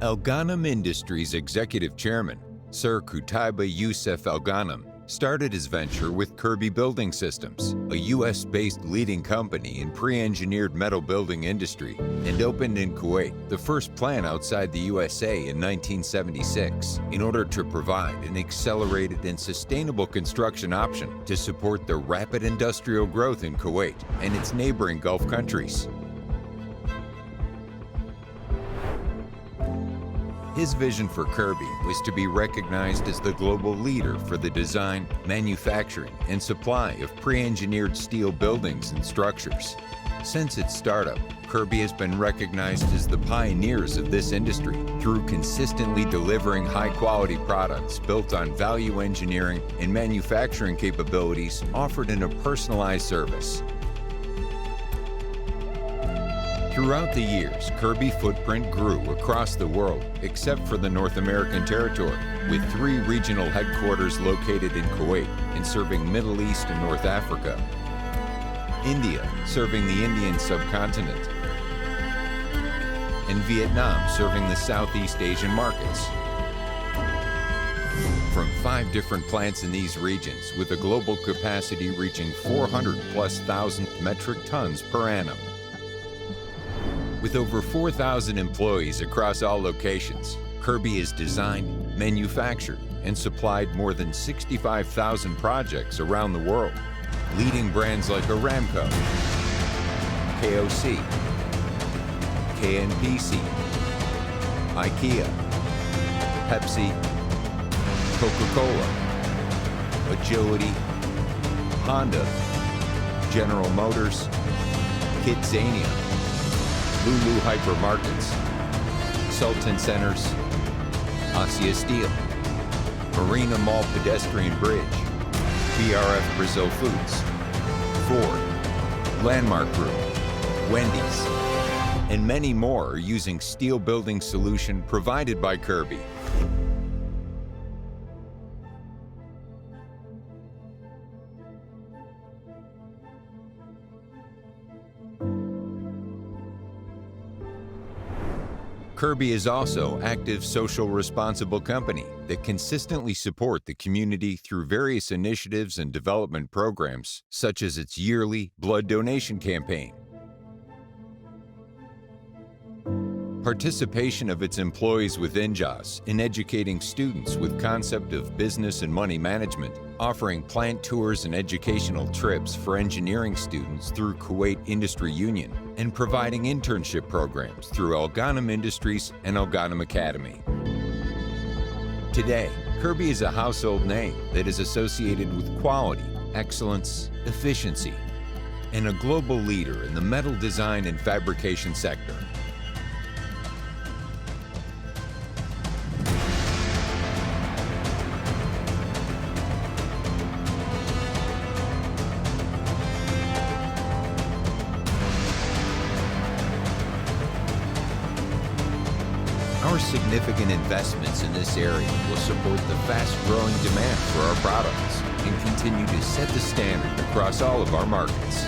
Al Ghanem Industries Executive Chairman, Sir Qutaiba Youssef Al Ghanem, started his venture with Kirby Building Systems, a US-based leading company in pre-engineered metal building industry, and opened in Kuwait, the first plant outside the USA in 1976, in order to provide an accelerated and sustainable construction option to support the rapid industrial growth in Kuwait and its neighboring Gulf countries. His vision for Kirby was to be recognized as the global leader for the design, manufacturing, and supply of pre-engineered steel buildings and structures. Since its startup, Kirby has been recognized as the pioneers of this industry through consistently delivering high-quality products built on value engineering and manufacturing capabilities offered in a personalized service. Throughout the years, Kirby's footprint grew across the world, except for the North American territory, with 3 regional headquarters located in Kuwait and serving Middle East and North Africa, India serving the Indian subcontinent, and Vietnam serving the Southeast Asian markets. From 5 different plants in these regions, with a global capacity reaching 400,000+ metric tons per annum. With over 4,000 employees across all locations, Kirby has designed, manufactured, and supplied more than 65,000 projects around the world, leading brands like Aramco, KOC, KNPC, IKEA, Pepsi, Coca-Cola, Agility, Honda, General Motors, Kidzania, Lulu Hypermarkets, Sultan Centers, Asia Steel, Marina Mall Pedestrian Bridge, BRF Brazil Foods, Ford, Landmark Group, Wendy's, and many more are using steel building solution provided by Kirby. Kirby is also active social responsible company that consistently support the community through various initiatives and development programs, such as its yearly blood donation campaign. Participation of its employees within JAS in educating students with concept of business and money management, offering plant tours and educational trips for engineering students through Kuwait Industry Union, and providing internship programs through Al Ghanem Industries and Al Ghanem Academy. Today, Kirby is a household name that is associated with quality, excellence, efficiency, and a global leader in the metal design and fabrication sector. Our significant investments in this area will support the fast-growing demand for our products and continue to set the standard across all of our markets.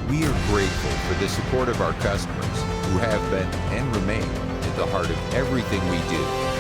We are grateful for the support of our customers who have been and remain at the heart of everything we do.